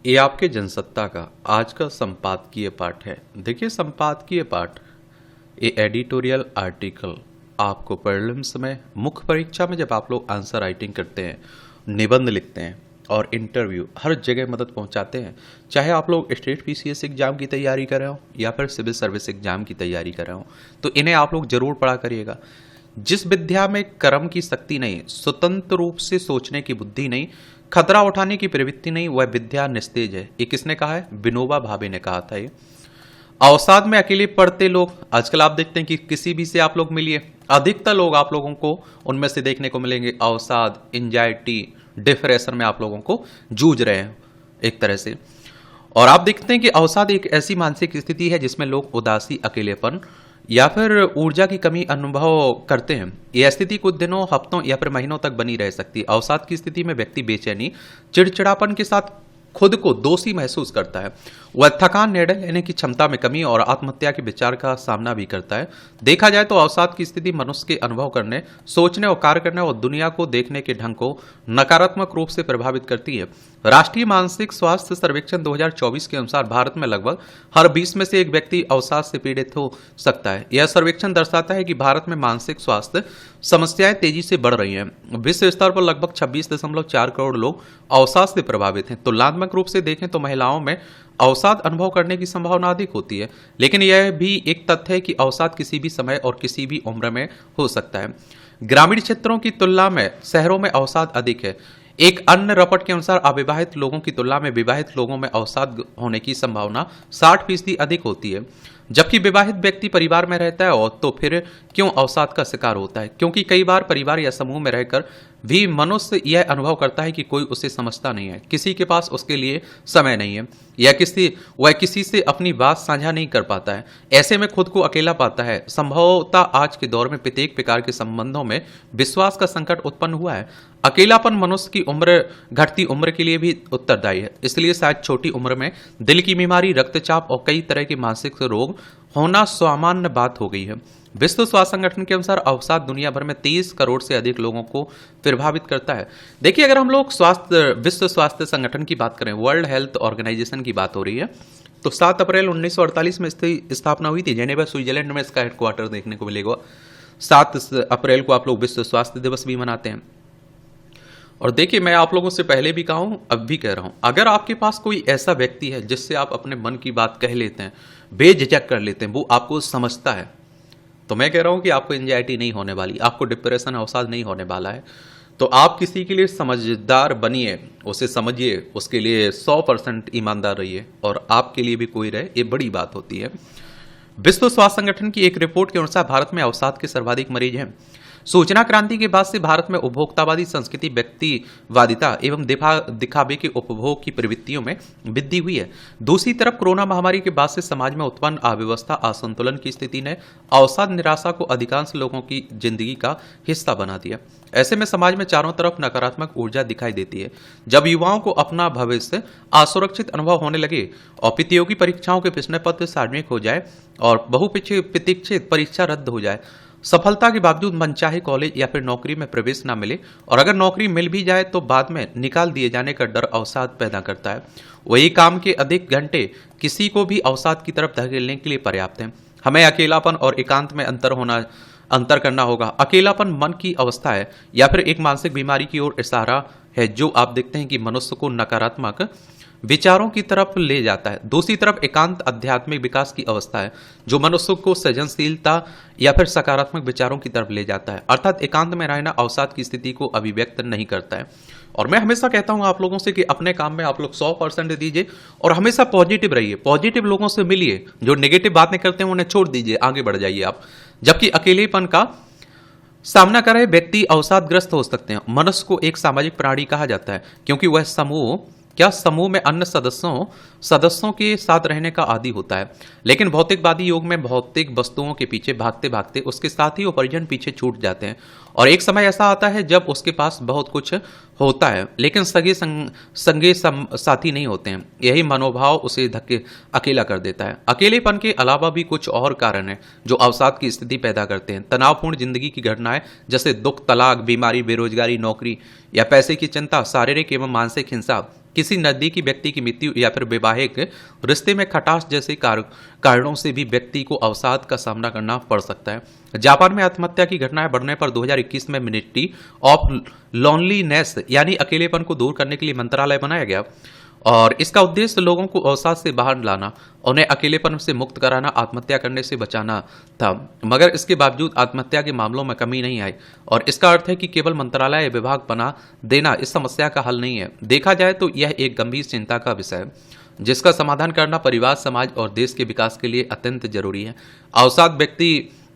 ये आपके जनसत्ता का आज का संपादकीय पाठ है। देखिए, संपादकीय पाठ ये एडिटोरियल आर्टिकल आपको प्रीलिम्स में, मुख्य परीक्षा में जब आप लोग आंसर राइटिंग करते हैं, निबंध लिखते हैं और इंटरव्यू, हर जगह मदद पहुंचाते हैं। चाहे आप लोग स्टेट पीसीएस एग्जाम की तैयारी कर रहे हो या फिर सिविल सर्विस एग्जाम की तैयारी कर रहे हो, तो इन्हें आप लोग जरूर पढ़ा करिएगा। जिस विद्या में कर्म की शक्ति नहीं, स्वतंत्र रूप से सोचने की बुद्धि नहीं, खतरा उठाने की प्रवृत्ति नहीं, वह विद्या निस्तेज है। ये किसने कहा है? विनोबा भावे ने कहा था। ये अवसाद में अकेले पढ़ते लोग आजकल आप देखते हैं कि किसी भी से आप लोग मिलिए, अधिकतर लोग आप लोगों को उनमें से देखने को मिलेंगे अवसाद, एंजाइटी, डिप्रेशन में आप लोगों को जूझ रहे हैं एक तरह से। और आप देखते हैं कि अवसाद एक ऐसी मानसिक स्थिति है जिसमें लोग उदासी, अकेलेपन या फिर ऊर्जा की कमी अनुभव करते हैं। यह स्थिति कुछ दिनों, हफ्तों या फिर महीनों तक बनी रह सकती है। अवसाद की स्थिति में व्यक्ति बेचैनी, चिड़चिड़ापन के साथ खुद को दोषी महसूस करता है। वह थकान, निर्णय लेने की क्षमता में कमी और आत्महत्या के विचार का सामना भी करता है। देखा जाए तो अवसाद की स्थिति मनुष्य के अनुभव करने, सोचने और कार्य करने और दुनिया को देखने के ढंग को नकारात्मक रूप से प्रभावित करती है। राष्ट्रीय मानसिक स्वास्थ्य सर्वेक्षण 2024 के अनुसार भारत में लगभग हर 20 में से एक व्यक्ति अवसाद से पीड़ित हो सकता है। यह सर्वेक्षण दर्शाता है कि भारत में मानसिक स्वास्थ्य समस्याएं तेजी से बढ़ रही हैं। विश्व स्तर पर लगभग 26.4 करोड़ लोग अवसाद से प्रभावित हैं। तुलनात्मक रूप से देखें तो महिलाओं में अवसाद अनुभव करने की संभावना अधिक होती है, लेकिन यह भी एक तथ्य है कि अवसाद किसी भी समय और किसी भी उम्र में हो सकता है। ग्रामीण क्षेत्रों की तुलना में शहरों में अवसाद अधिक है। एक अन्य रिपोर्ट के अनुसार अविवाहित लोगों की तुलना में विवाहित लोगों में अवसाद होने की संभावना 60% अधिक होती है। जबकि विवाहित व्यक्ति परिवार में रहता है और तो फिर क्यों अवसाद का शिकार होता है? क्योंकि कई बार परिवार या समूह में रहकर भी मनुष्य यह अनुभव करता है कि कोई उसे समझता नहीं है, किसी के पास उसके लिए समय नहीं है या वह किसी से अपनी बात साझा नहीं कर पाता है। ऐसे में खुद को अकेला पाता है। संभवतः आज के दौर में प्रत्येक प्रकार के संबंधों में विश्वास का संकट उत्पन्न हुआ है। अकेलापन मनुष्य की उम्र, घटती उम्र के लिए भी उत्तरदायी है। इसलिए शायद छोटी उम्र में दिल की बीमारी, रक्तचाप और कई तरह के मानसिक रोग होना सामान्य बात हो गई है। विश्व स्वास्थ्य संगठन के अनुसार अवसाद दुनिया भर में 23 करोड़ से अधिक लोगों को प्रभावित करता है। देखिए, अगर हम लोग विश्व स्वास्थ्य संगठन की बात करें, वर्ल्ड हेल्थ ऑर्गेनाइजेशन की बात हो रही है, तो 7 अप्रैल 1948 में इसकी स्थापना हुई थी। जेनेवा, स्विट्जरलैंड में इसका हेडक्वार्टर देखने को मिलेगा। 7 अप्रैल को आप लोग विश्व स्वास्थ्य दिवस भी मनाते हैं। और देखिए, मैं आप लोगों से पहले भी कहा हूं, अब भी कह रहा हूं, अगर आपके पास कोई ऐसा व्यक्ति है जिससे आप अपने मन की बात कह लेते हैं, बेझिझक कर लेते हैं, वो आपको समझता है, तो मैं कह रहा हूं कि आपको एंजाइटी नहीं होने वाली, आपको डिप्रेशन, अवसाद नहीं होने वाला है। तो आप किसी के लिए समझदार बनिए, उसे समझिए, उसके लिए 100% ईमानदार रहिए और आपके लिए भी कोई रहे, ये बड़ी बात होती है। विश्व स्वास्थ्य संगठन की एक रिपोर्ट के अनुसार भारत में अवसाद के सर्वाधिक मरीज हैं। सूचना क्रांति के बाद से भारत में उपभोक्तावादी संस्कृति, व्यक्तिवादिता एवं दिखावे के उपभोग की प्रवृत्तियों में वृद्धि हुई है। दूसरी तरफ कोरोना महामारी के बाद से समाज में उत्पन्न अव्यवस्था, असंतुलन की स्थिति ने अवसाद, निराशा को अधिकांश लोगों की जिंदगी का हिस्सा बना दिया। ऐसे में समाज में चारों तरफ नकारात्मक ऊर्जा दिखाई देती है। जब युवाओं को अपना भविष्य असुरक्षित अनुभव होने लगे और प्रतियोगी परीक्षाओं के प्रश्न पत्र सार्वजनिक हो जाए और बहुप्रतीक्षित परीक्षा रद्द हो जाए, सफलता के बावजूद मनचाहे कॉलेज या फिर नौकरी में प्रवेश ना मिले और अगर नौकरी मिल भी जाए तो बाद में निकाल दिए जाने का डर अवसाद पैदा करता है। वही काम के अधिक घंटे किसी को भी अवसाद की तरफ धकेलने के लिए पर्याप्त हैं। हमें अकेलापन और एकांत में अंतर करना होगा। अकेलापन मन की अवस्था है या फिर एक मानसिक बीमारी की ओर इशारा है जो आप देखते हैं कि मनुष्य को नकारात्मक विचारों की तरफ ले जाता है। दूसरी तरफ एकांत आध्यात्मिक विकास की अवस्था है जो मनुष्य को सृजनशीलता या फिर सकारात्मक विचारों की तरफ ले जाता है। अर्थात एकांत में रहना अवसाद की स्थिति को अभिव्यक्त नहीं करता है। और मैं हमेशा कहता हूं आप लोगों से कि अपने काम में आप लोग 100% दीजिए और हमेशा पॉजिटिव रहिए, पॉजिटिव लोगों से मिलिए, जो नेगेटिव बातें करते हैं उन्हें छोड़ दीजिए, आगे बढ़ जाइए आप। जबकि अकेलेपन का सामना कर रहे व्यक्ति अवसादग्रस्त हो सकते हैं। मनुष्य को एक सामाजिक प्राणी कहा जाता है क्योंकि वह समूह में अन्य सदस्यों के साथ रहने का आदी होता है। लेकिन भौतिकवादी युग में भौतिक वस्तुओं के पीछे भागते भागते उसके साथी और परिजन पीछे छूट जाते हैं और एक समय ऐसा आता है जब उसके पास बहुत कुछ होता है लेकिन संगे साथी नहीं होते हैं। यही मनोभाव उसे अकेला कर देता है। अकेलेपन के अलावा भी कुछ और कारण हैं जो अवसाद की स्थिति पैदा करते हैं। तनावपूर्ण जिंदगी की घटनाएं जैसे दुख, तलाक, बीमारी, बेरोजगारी, नौकरी या पैसे की चिंता, शारीरिक एवं मानसिक हिंसा, किसी नजदीकी व्यक्ति की मृत्यु या फिर वैवाहिक रिश्ते में खटास जैसे कारणों से भी व्यक्ति को अवसाद का सामना करना पड़ सकता है। जापान में आत्महत्या की घटनाएं बढ़ने पर 2021 में मिनिस्ट्री ऑफ लोनलीनेस यानी अकेलेपन को दूर करने के लिए मंत्रालय बनाया गया और इसका उद्देश्य लोगों को अवसाद से बाहर लाना, उन्हें अकेलेपन से मुक्त कराना, आत्महत्या करने से बचाना था। मगर इसके बावजूद आत्महत्या के मामलों में कमी नहीं आई और इसका अर्थ है कि केवल मंत्रालय या विभाग बना देना इस समस्या का हल नहीं है। देखा जाए तो यह एक गंभीर चिंता का विषय है जिसका समाधान करना परिवार, समाज और देश के विकास के लिए अत्यंत जरूरी है। अवसाद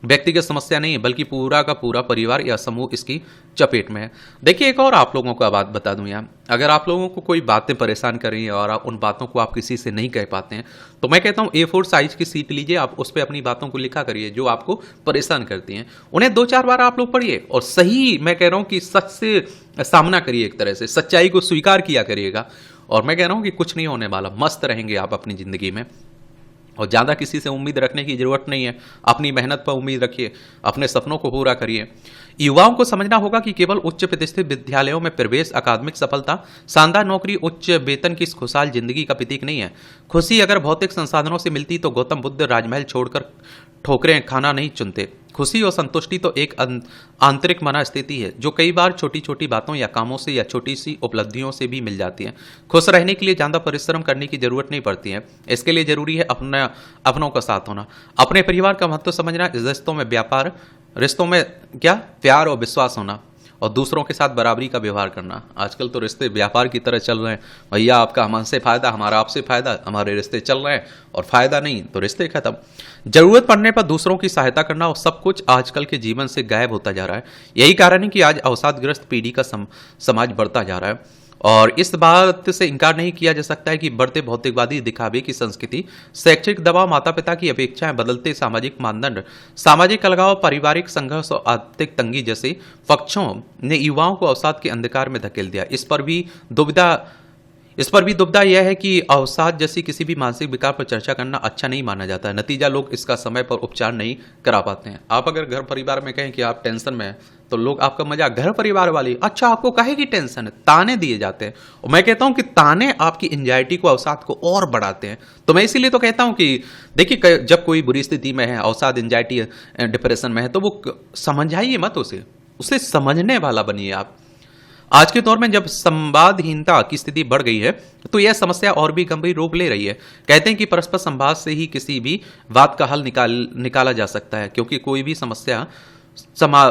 व्यक्तिगत समस्या नहीं है बल्कि पूरा का पूरा परिवार या समूह इसकी चपेट में है। देखिए, एक और आप लोगों को बात बता दूं यहाँ, अगर आप लोगों को कोई बातें परेशान कर रही हैं और उन बातों को आप किसी से नहीं कह पाते हैं तो मैं कहता हूँ A4 साइज की सीट लीजिए, आप उस पर अपनी बातों को लिखा करिए जो आपको परेशान करती हैं। उन्हें 2-4 बार आप लोग पढ़िए और सही, मैं कह रहा हूँ कि सच से सामना करिए, एक तरह से सच्चाई को स्वीकार किया करिएगा और मैं कह रहा हूँ कि कुछ नहीं होने वाला, मस्त रहेंगे आप अपनी जिंदगी में। और ज़्यादा किसी से उम्मीद रखने की जरूरत नहीं है, अपनी मेहनत पर उम्मीद रखिए, अपने सपनों को पूरा करिए। युवाओं को समझना होगा कि केवल उच्च प्रतिष्ठित विद्यालयों में प्रवेश, अकादमिक सफलता, शानदार नौकरी, उच्च वेतन की खुशहाल जिंदगी का प्रतीक नहीं है। खुशी अगर भौतिक संसाधनों से मिलती तो गौतम बुद्ध राजमहल छोड़कर ठोकरें खाना नहीं चुनते। खुशी और संतुष्टि तो एक आंतरिक मनस्थिति है जो कई बार छोटी छोटी बातों या कामों से या छोटी सी उपलब्धियों से भी मिल जाती है। खुश रहने के लिए ज़्यादा परिश्रम करने की जरूरत नहीं पड़ती है। इसके लिए जरूरी है अपनों का साथ होना, अपने परिवार का महत्व समझना, रिश्तों में क्या प्यार और विश्वास होना और दूसरों के साथ बराबरी का व्यवहार करना। आजकल तो रिश्ते व्यापार की तरह चल रहे हैं, भैया आपका हमसे फायदा, हमारा आपसे फायदा, हमारे रिश्ते चल रहे हैं और फायदा नहीं तो रिश्ते खत्म। जरूरत पड़ने पर दूसरों की सहायता करना और सब कुछ आजकल के जीवन से गायब होता जा रहा है। यही कारण है कि आज अवसादग्रस्त पीढ़ी का समाज बढ़ता जा रहा है और इस बात से इनकार नहीं किया जा सकता है कि बढ़ते भौतिकवादी दिखावे की संस्कृति, शैक्षिक दबाव, माता पिता की अपेक्षाएं, बदलते सामाजिक मानदंड, सामाजिक अलगाव, पारिवारिक संघर्ष और आर्थिक तंगी जैसे पक्षों ने युवाओं को अवसाद के अंधकार में धकेल दिया। इस पर भी दुविधा यह है कि अवसाद जैसी किसी भी मानसिक विकार पर चर्चा करना अच्छा नहीं माना जाता है। नतीजा, लोग इसका समय पर उपचार नहीं करा पाते हैं। आप अगर घर परिवार में कहें कि आप टेंशन में हैं तो लोग आपका मजाक, घर परिवार वाले, अच्छा आपको काहे की टेंशन है, ताने दिए जाते हैं। और मैं कहता हूं कि ताने आपकी एंजाइटी को, अवसाद को और बढ़ाते हैं। तो मैं इसीलिए तो कहता हूं कि देखिए, जब कोई बुरी स्थिति में है, अवसाद, एंजाइटी, डिप्रेशन में है तो वो समझाइए मत, उसे समझने वाला बनिए आप। आज के दौर में जब संवादहीनता की स्थिति बढ़ गई है तो यह समस्या और भी गंभीर रूप ले रही है। कहते हैं कि परस्पर संवाद से ही किसी भी बात का हल निकाला जा सकता है, क्योंकि कोई भी समस्या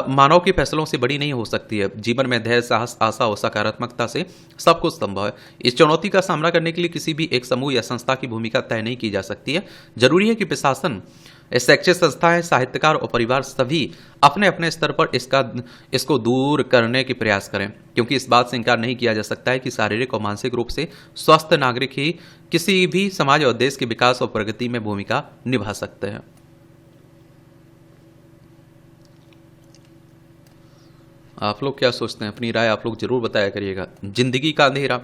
मानव के फैसलों से बड़ी नहीं हो सकती है। जीवन में धैर्य, साहस, आशा और सकारात्मकता से सब कुछ संभव है। इस चुनौती का सामना करने के लिए किसी भी एक समूह या संस्था की भूमिका तय नहीं की जा सकती है। जरूरी है कि प्रशासन, शैक्षिक संस्थाएं, साहित्यकार और परिवार सभी अपने अपने स्तर पर इसको दूर करने के प्रयास करें, क्योंकि इस बात से इनकार नहीं किया जा सकता है कि शारीरिक और मानसिक रूप से स्वस्थ नागरिक ही किसी भी समाज और देश के विकास और प्रगति में भूमिका निभा सकते हैं। आप लोग क्या सोचते हैं? अपनी राय आप लोग जरूर बताया करिएगा। जिंदगी का अंधेरा,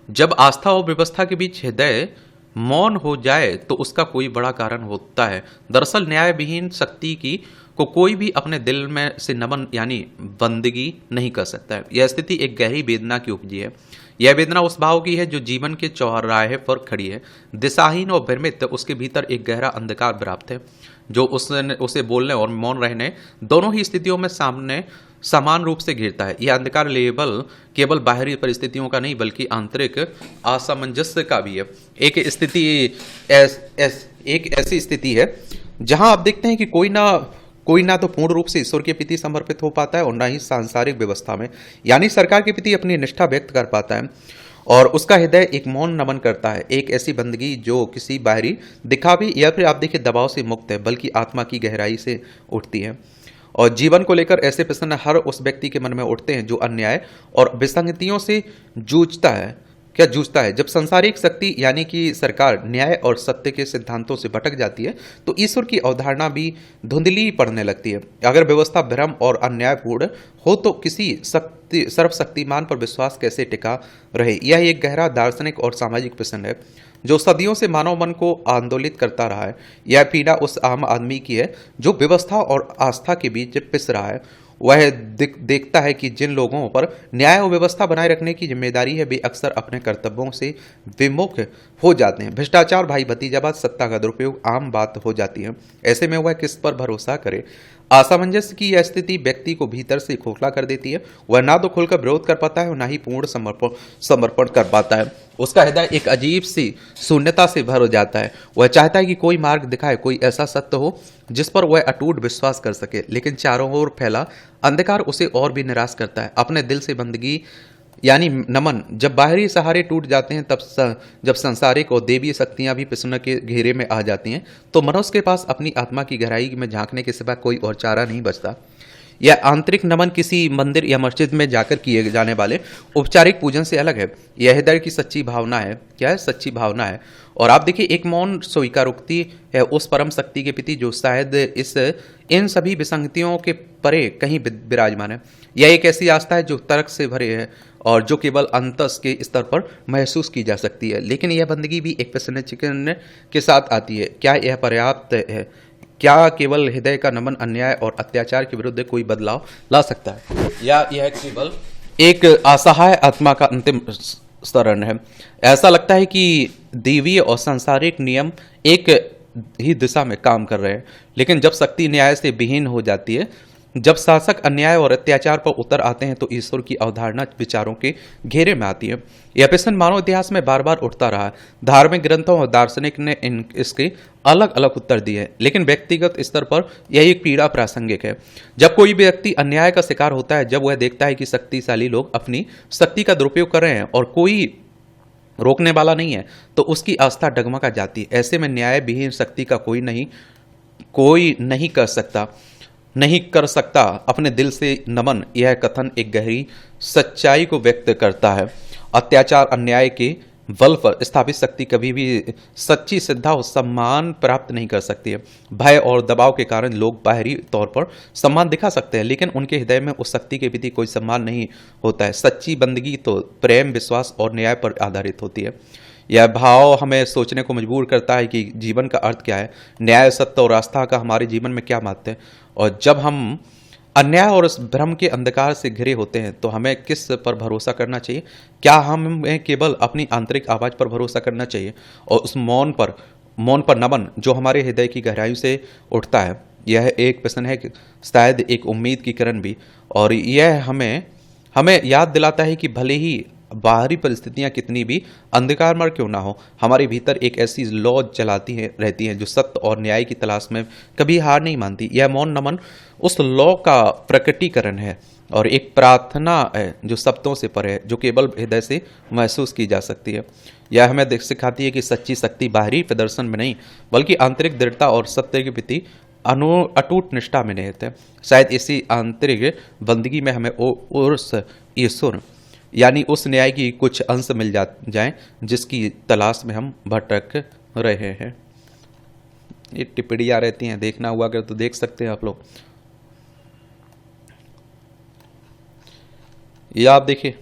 जब आस्था और व्यवस्था के बीच हृदय मौन हो जाए तो उसका कोई बड़ा कारण होता है। दरअसल न्याय विहीन शक्ति को कोई भी अपने दिल में से नमन यानी बंदगी नहीं कर सकता है। यह स्थिति एक गहरी वेदना की उपजी है। यह वेदना उस भाव की है जो जीवन के चौराहे पर खड़ी है, दिशाहीन और भ्रमित। उसके भीतर एक गहरा अंधकार व्याप्त है जो उसे बोलने और मौन रहने दोनों ही स्थितियों में समान रूप से घिरता है। यह अंधकार केवल बाहरी परिस्थितियों का नहीं बल्कि आंतरिक असामंजस्य का भी है। एक ऐसी स्थिति है जहां आप देखते हैं कि कोई ना तो पूर्ण रूप से ईश्वर के प्रति समर्पित हो पाता है और ना ही सांसारिक व्यवस्था में यानी सरकार के प्रति अपनी निष्ठा व्यक्त कर पाता है, और उसका हृदय एक मौन नमन करता है। एक ऐसी बंदगी जो किसी बाहरी दिखावे या फिर आप देखिए दबाव से मुक्त है, बल्कि आत्मा की गहराई से उठती है। और जीवन को लेकर ऐसे प्रश्न हर उस व्यक्ति के मन में उठते हैं जो अन्याय और विसंगतियों से जूझता है। जब सांसारिक शक्ति यानी कि सरकार न्याय और सत्य के सिद्धांतों से भटक जाती है तो ईश्वर की अवधारणा भी धुंधली पड़ने लगती है। अगर व्यवस्था भ्रम और अन्यायपूर्ण हो तो किसी सर्वशक्तिमान पर विश्वास कैसे टिका रहे? यह एक गहरा दार्शनिक और सामाजिक प्रश्न है जो सदियों से मानव मन को आंदोलित करता रहा है। यह पीड़ा उस आम आदमी की है जो व्यवस्था और आस्था के बीच पिस रहा है। वह देखता है कि जिन लोगों पर न्याय और व्यवस्था बनाए रखने की जिम्मेदारी है वे अक्सर अपने कर्तव्यों से विमुख हो जाते हैं। भ्रष्टाचार, भाई भतीजावाद, सत्ता का दुरुपयोग आम बात हो जाती है। ऐसे में वह किस पर भरोसा करे। असमंजस की यह स्थिति व्यक्ति को भीतर से खोखला कर देती है। वह ना तो खुलकर विरोध कर पाता है और ना ही पूर्ण समर्पण कर पाता है। उसका हृदय एक अजीब सी शून्यता से भर जाता है। वह चाहता है कि कोई मार्ग दिखाए, कोई ऐसा सत्य हो जिस पर वह अटूट विश्वास कर सके, लेकिन चारों ओर फैला अंधकार उसे और भी निराश करता है। अपने दिल से बंदगी यानी नमन, जब बाहरी सहारे टूट जाते हैं, जब सांसारिक और देवीय शक्तियां भी पिछड़ के घेरे में आ जाती हैं, तो मनुष्य के पास अपनी आत्मा की गहराई में झांकने के सिवा कोई और चारा नहीं बचता। यह आंतरिक नमन किसी मंदिर या मस्जिद में जाकर किए जाने वाले औपचारिक पूजन से अलग है। यह हृदय की सच्ची भावना है। क्या है? सच्ची भावना है। और आप देखिए, एक मौन स्वीकारोक्ति है उस परम शक्ति के प्रति जो शायद इन सभी विसंगतियों के परे कहीं विराजमान है। यह एक ऐसी आस्था है जो तर्क से भरे है और जो केवल अंतस के स्तर पर महसूस की जा सकती है। लेकिन यह बंदगी भी एक प्रश्न चिन्ह के साथ आती है। क्या यह पर्याप्त है? क्या केवल हृदय का नमन अन्याय और अत्याचार के विरुद्ध कोई बदलाव ला सकता है, या यह केवल एक असहाय आत्मा का अंतिम शरण है? ऐसा लगता है कि दैवीय और सांसारिक नियम एक ही दिशा में काम कर रहे हैं, लेकिन जब शक्ति न्याय से विहीन हो जाती है, जब शासक अन्याय और अत्याचार पर उतर आते हैं, तो ईश्वर की अवधारणा विचारों के घेरे में आती है। यह प्रश्न मानव इतिहास में बार बार उठता रहा है। धार्मिक ग्रंथों और दार्शनिक ने इसके अलग अलग उत्तर दिए, लेकिन व्यक्तिगत स्तर पर यह एक पीड़ा प्रासंगिक है। जब कोई व्यक्ति अन्याय का शिकार होता है, जब वह देखता है कि शक्तिशाली लोग अपनी शक्ति का दुरुपयोग कर रहे हैं और कोई रोकने वाला नहीं है, तो उसकी आस्था डगमगा जाती है। ऐसे में न्याय विहीन शक्ति का कोई नहीं कर सकता अपने दिल से नमन। यह कथन एक गहरी सच्चाई को व्यक्त करता है। अत्याचार, अन्याय के बल पर स्थापित शक्ति कभी भी सच्ची श्रद्धा और सम्मान प्राप्त नहीं कर सकती है। भय और दबाव के कारण लोग बाहरी तौर पर सम्मान दिखा सकते हैं, लेकिन उनके हृदय में उस शक्ति के प्रति कोई सम्मान नहीं होता है। सच्ची बंदगी तो प्रेम, विश्वास और न्याय पर आधारित होती है। यह भाव हमें सोचने को मजबूर करता है कि जीवन का अर्थ क्या है, न्याय, सत्य और आस्था का हमारे जीवन में क्या महत्व है। और जब हम अन्याय और उस भ्रम के अंधकार से घिरे होते हैं, तो हमें किस पर भरोसा करना चाहिए? क्या हमें केवल अपनी आंतरिक आवाज पर भरोसा करना चाहिए और उस मौन पर नमन जो हमारे हृदय की गहराई से उठता है? यह एक प्रश्न है, शायद एक उम्मीद की किरण भी। और यह हमें याद दिलाता है कि भले ही बाहरी परिस्थितियां कितनी भी अंधकारमय क्यों ना हो, हमारे भीतर एक ऐसी लौ रहती है जो सत्य और न्याय की तलाश में कभी हार नहीं मानती। यह मौन नमन उस लौ का प्रकटीकरण है और एक प्रार्थना है जो शब्दों से परे है, जो केवल हृदय से महसूस की जा सकती है। यह हमें सिखाती है कि सच्ची शक्ति बाहरी प्रदर्शन में नहीं, बल्कि आंतरिक दृढ़ता और सत्य के प्रति अटूट निष्ठा में निहित है। शायद इसी आंतरिक बंदगी में हमें उस ईश्वर यानी उस न्याय की कुछ अंश मिल जाएं जिसकी तलाश में हम भटक रहे हैं। ये टिप्पणियां रहती हैं, देखना हुआ अगर तो देख सकते हैं आप लोग। ये आप देखिए,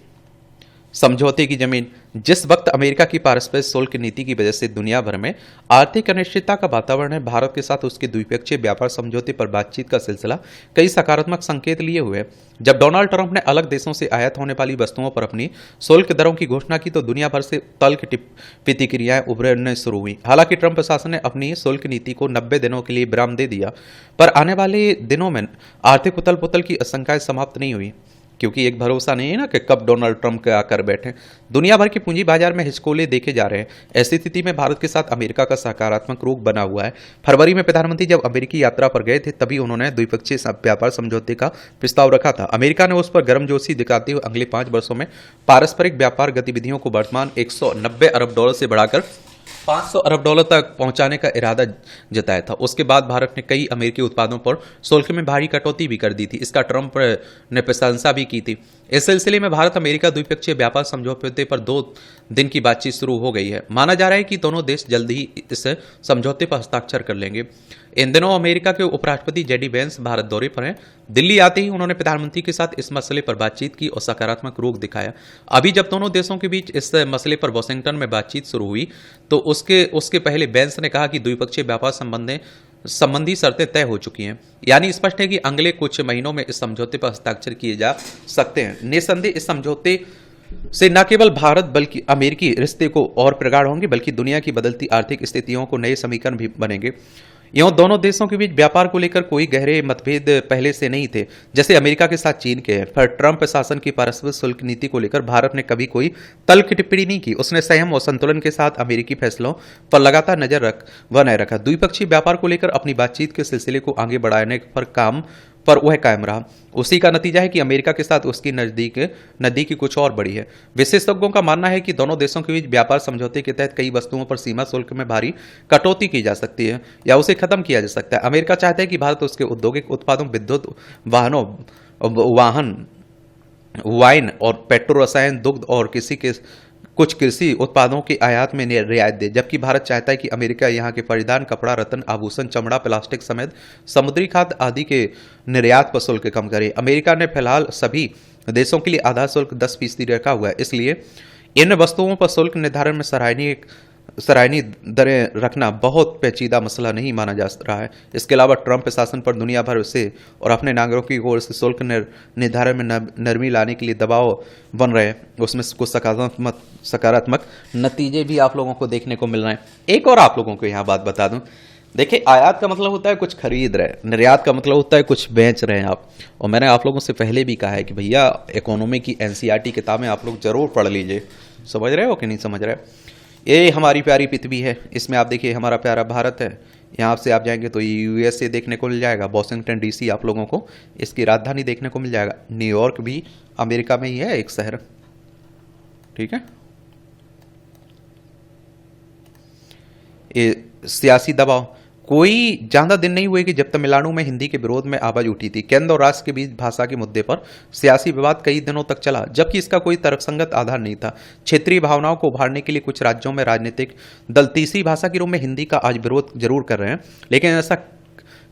समझौते की जमीन। जिस वक्त अमेरिका की पारस्परिक शुल्क नीति की वजह से दुनिया भर में आर्थिक अनिश्चितता का वातावरण है, भारत के साथ उसके द्विपक्षीय व्यापार समझौते पर बातचीत का सिलसिला कई सकारात्मक संकेत लिए हुए है। जब डोनाल्ड ट्रंप ने अलग देशों से आयात होने वाली वस्तुओं पर अपनी शुल्क दरों की घोषणा की, तो दुनिया भर से तल्ख प्रतिक्रियाएं उभरने शुरू हुई। हालांकि ट्रंप प्रशासन ने अपनी शुल्क नीति को 90 दिनों के लिए विराम दे दिया, पर आने वाले दिनों में आर्थिक उथल पुथल की आशंकाएं समाप्त नहीं हुई, क्योंकि एक भरोसा नहीं है ना कि कब डोनाल्ड ट्रंप के आकर बैठे। दुनिया भर के पूंजी बाजार में हिचकोले देखे जा रहे हैं। ऐसी स्थिति में भारत के साथ अमेरिका का सकारात्मक रुख बना हुआ है। फरवरी में प्रधानमंत्री जब अमेरिकी यात्रा पर गए थे, तभी उन्होंने द्विपक्षीय व्यापार समझौते का प्रस्ताव रखा था। अमेरिका ने उस पर गर्मजोशी दिखाते हुए अगले 5 वर्षों में पारस्परिक व्यापार गतिविधियों को वर्तमान $190 अरब से बढ़ाकर $500 अरब तक पहुंचाने का इरादा जताया था। उसके बाद भारत ने कई अमेरिकी उत्पादों पर शुल्क में भारी कटौती भी कर दी थी। इसका ट्रंप ने प्रशंसा भी की थी। इस सिलसिले में भारत अमेरिका द्विपक्षीय व्यापार समझौते पर 2 दिन की बातचीत शुरू हो गई है। माना जा रहा है कि दोनों देश जल्द ही इस समझौते पर हस्ताक्षर कर लेंगे। इन दिनों अमेरिका के उपराष्ट्रपति जेडी वेंस भारत दौरे पर हैं। दिल्ली आते ही उन्होंने प्रधानमंत्री के साथ इस मसले पर बातचीत की और सकारात्मक रुख दिखाया। अभी जब दोनों देशों के बीच इस मसले पर वाशिंगटन में बातचीत शुरू हुई, तो उसके पहले वेंस ने कहा कि द्विपक्षीय व्यापार संबंधें संबंधी शर्तें तय हो चुकी हैं। यानी स्पष्ट है कि अगले कुछ महीनों में इस समझौते पर हस्ताक्षर किए जा सकते हैं। निस्संदेह इस समझौते से न केवल भारत बल्कि अमेरिकी रिश्ते को और प्रगाढ़ होंगे, बल्कि दुनिया की बदलती आर्थिक स्थितियों को नए समीकरण भी बनेंगे। यूं दोनों देशों के बीच व्यापार को लेकर कोई गहरे मतभेद पहले से नहीं थे, जैसे अमेरिका के साथ चीन के हैं। पर ट्रंप शासन की पारस्परिक शुल्क नीति को लेकर भारत ने कभी कोई तल्ख टिप्पणी नहीं की। उसने संयम और संतुलन के साथ अमेरिकी फैसलों पर लगातार नजर बनाए रखा। द्विपक्षीय व्यापार को लेकर अपनी बातचीत के सिलसिले को आगे बढ़ाने पर वह कायम रहा। उसी का नतीजा है कि अमेरिका के साथ उसकी नजदीकी कुछ और बड़ी है। विशेषज्ञों का मानना है कि दोनों देशों के बीच व्यापार समझौते के तहत कई वस्तुओं पर सीमा शुल्क में भारी कटौती की जा सकती है या उसे खत्म किया जा सकता है। अमेरिका चाहता है कि भारत उसके औद्योगिक उत्पादों, विद्युत वाहनों, वाइन और पेट्रो रसायन, दुग्ध और कुछ कृषि उत्पादों के आयात में रियायत दे, जबकि भारत चाहता है कि अमेरिका यहां के परिधान, कपड़ा, रत्न, आभूषण, चमड़ा, प्लास्टिक समेत समुद्री खाद्य आदि के निर्यात पर शुल्क कम करे। अमेरिका ने फिलहाल सभी देशों के लिए आधार शुल्क 10% रखा हुआ है, इसलिए इन वस्तुओं पर शुल्क निर्धारण में सराहनीय दरें रखना बहुत पेचीदा मसला नहीं माना जा रहा है। इसके अलावा ट्रंप शासन पर दुनिया भर से और अपने नागरिकों की ओर से शुल्क निर्धारण में नरमी लाने के लिए दबाव बन रहे हैं। उसमें कुछ सकारात्मक नतीजे भी आप लोगों को देखने को मिल रहे हैं। एक और आप लोगों को यहाँ बात बता दूं, देखिए, आयात का मतलब होता है कुछ खरीद रहे, निर्यात का मतलब होता है कुछ बेच रहे हैं आप। और मैंने आप लोगों से पहले भी कहा है कि भैया इकोनॉमी की एनसीईआरटी किताबें आप लोग जरूर पढ़ लीजिए। समझ रहे हो कि नहीं समझ रहे? ये हमारी प्यारी पृथ्वी है, इसमें आप देखिए हमारा प्यारा भारत है। यहाँ से आप जाएंगे तो यूएसए देखने को मिल जाएगा, वॉशिंगटन डीसी आप लोगों को इसकी राजधानी देखने को मिल जाएगा। न्यूयॉर्क भी अमेरिका में ही है एक शहर, ठीक है। ये सियासी दबाव, कोई ज्यादा दिन नहीं हुए कि जब तमिलनाडु में हिंदी के विरोध में आवाज उठी थी। केंद्र और राज्य के बीच भाषा के मुद्दे पर सियासी विवाद कई दिनों तक चला, जबकि इसका कोई तर्कसंगत आधार नहीं था। क्षेत्रीय भावनाओं को उभारने के लिए कुछ राज्यों में राजनीतिक दल तीसरी भाषा के रूप में हिंदी का आज विरोध जरूर कर रहे हैं, लेकिन ऐसा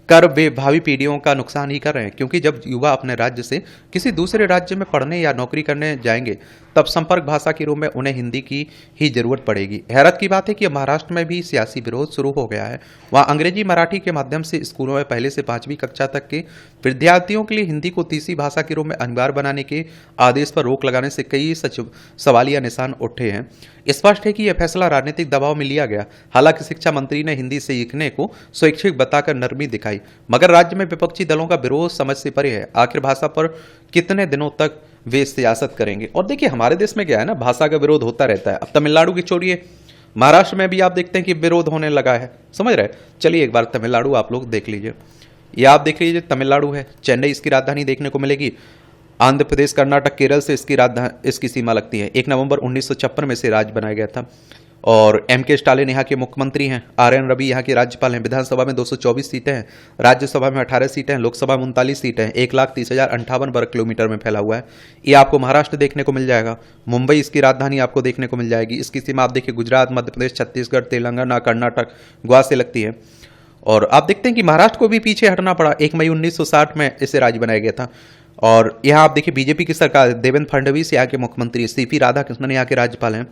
कर वे भावी पीढ़ियों का नुकसान ही कर रहे हैं, क्योंकि जब युवा अपने राज्य से किसी दूसरे राज्य में पढ़ने या नौकरी करने जाएंगे तब संपर्क भाषा के रूप में उन्हें हिंदी की ही जरूरत पड़ेगी। हैरत की बात है कि महाराष्ट्र में भी सियासी विरोध शुरू हो गया है। वहाँ अंग्रेजी मराठी के माध्यम से स्कूलों में पहले से 5वीं कक्षा तक के विद्यार्थियों के लिए हिंदी को तीसरी भाषा के रूप में अनिवार्य बनाने के आदेश पर रोक लगाने से कई सवालिया निशान उठे हैं। स्पष्ट है कि यह फैसला राजनीतिक दबाव में लिया गया। हालांकि शिक्षा मंत्री ने हिंदी सीखने को स्वैच्छिक बताकर नरमी दिखाई, मगर राज्य में विपक्षी दलों का विरोध समझ से परे है। आखिर भाषा पर कितने दिनों तक वे सियासत करेंगे? और देखिए, हमारे देश में क्या है ना, भाषा का विरोध होता रहता है। अब तमिलनाडु की छोड़िए, महाराष्ट्र में भी आप देखते हैं कि विरोध होने लगा है। समझ रहे? चलिए एक बार तमिलनाडु आप लोग देख लीजिए। ये आप देख लीजिए, तमिलनाडु है, चेन्नई इसकी राजधानी देखने को मिलेगी। आंध्र प्रदेश, कर्नाटक, केरल से इसकी सीमा लगती है। 1 नवंबर 1956 में से राज्य बनाया गया था। और M.K. स्टालिन यहाँ के मुख्यमंत्री हैं। R.N. रवि यहाँ के राज्यपाल हैं। विधानसभा में 224 सीटें हैं, राज्यसभा में 18 सीटें हैं, लोकसभा में 39 सीटें हैं। 1,30,058 वर्ग किलोमीटर में फैला हुआ है। ये आपको महाराष्ट्र देखने को मिल जाएगा। मुंबई इसकी राजधानी आपको देखने को मिल जाएगी। इसकी सीमा आप देखिए गुजरात, मध्य प्रदेश, छत्तीसगढ़, तेलंगाना, कर्नाटक, गोवा से लगती है। और आप देखते हैं कि महाराष्ट्र को भी पीछे हटना पड़ा। 1 मई 1960 में इसे राज्य बनाया गया था। और यहाँ आप देखिए बीजेपी की सरकार, देवेंद्र फडणवीस यहाँ के मुख्यमंत्री, C.P. राधाकृष्णन यहाँ के राज्यपाल हैं।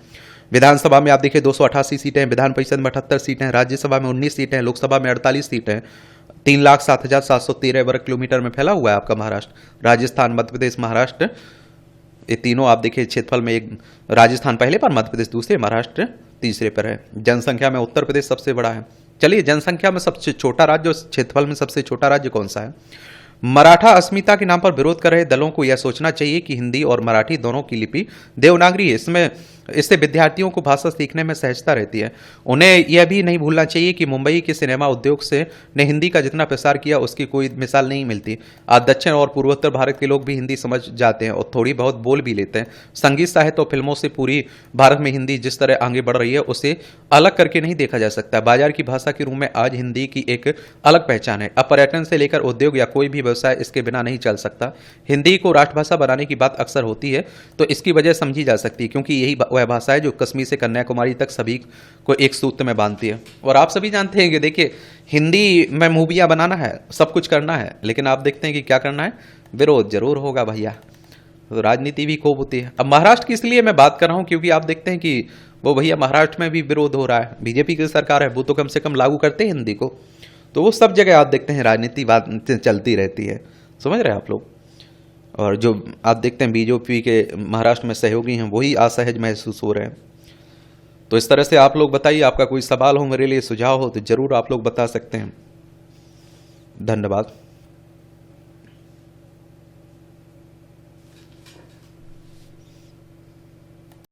विधानसभा में आप देखिए 288 सीटें हैं, विधान परिषद में 78 सीटें हैं, राज्यसभा में 19 सीटें हैं, लोकसभा में 48 सीटें हैं। 3,07,713 वर्ग किलोमीटर में फैला हुआ है आपका महाराष्ट्र। राजस्थान, मध्य प्रदेश, महाराष्ट्र, ये तीनों आप देखिए क्षेत्रफल में एक राजस्थान पहले पर, मध्य प्रदेश दूसरे, महाराष्ट्र तीसरे पर है। जनसंख्या में उत्तर प्रदेश सबसे बड़ा है। चलिए, जनसंख्या में सबसे छोटा राज्य और क्षेत्रफल में सबसे छोटा राज्य कौन सा है? मराठा अस्मिता के नाम पर विरोध कर रहे दलों को यह सोचना चाहिए कि हिंदी और मराठी दोनों की लिपि देवनागरी है। इससे विद्यार्थियों को भाषा सीखने में सहजता रहती है। उन्हें यह भी नहीं भूलना चाहिए कि मुंबई के सिनेमा उद्योग ने हिंदी का जितना प्रसार किया उसकी कोई मिसाल नहीं मिलती। आज दक्षिण और पूर्वोत्तर भारत के लोग भी हिंदी समझ जाते हैं और थोड़ी बहुत बोल भी लेते हैं। संगीत, साहित्य और फिल्मों से पूरी भारत में हिंदी जिस तरह आगे बढ़ रही है उसे अलग करके नहीं देखा जा सकता। बाजार की भाषा के रूप में आज हिंदी की एक अलग पहचान है। अब पर्यटन से लेकर उद्योग या कोई भी व्यवसाय इसके बिना नहीं चल सकता। हिंदी को राष्ट्रभाषा बनाने की बात अक्सर होती है तो इसकी वजह समझी जा सकती है, क्योंकि यही वह भाषा है जो कश्मीर से कन्याकुमारी तक सभी को एक सूत्र में बांधती है। और आप सभी जानते हैं कि देखिए, हिंदी में मूवियां बनाना है, सब कुछ करना है, लेकिन आप देखते हैं कि क्या करना है, विरोध जरूर होगा भैया। तो राजनीति भी खूब होती है। अब महाराष्ट्र की इसलिए मैं बात कर रहा हूं क्योंकि आप देखते हैं कि वो भैया महाराष्ट्र में भी विरोध हो रहा है। बीजेपी की सरकार है, वो तो कम से कम लागू करते हैं हिंदी को। तो वो सब जगह आप देखते हैं राजनीति बात चलती रहती है, समझ रहे हैं आप लोग। और जो आप देखते हैं बीजेपी के महाराष्ट्र में सहयोगी हैं वही असहज महसूस हो रहे हैं। तो इस तरह से आप लोग बताइए, आपका कोई सवाल हो मेरे लिए, सुझाव हो तो जरूर आप लोग बता सकते हैं। धन्यवाद।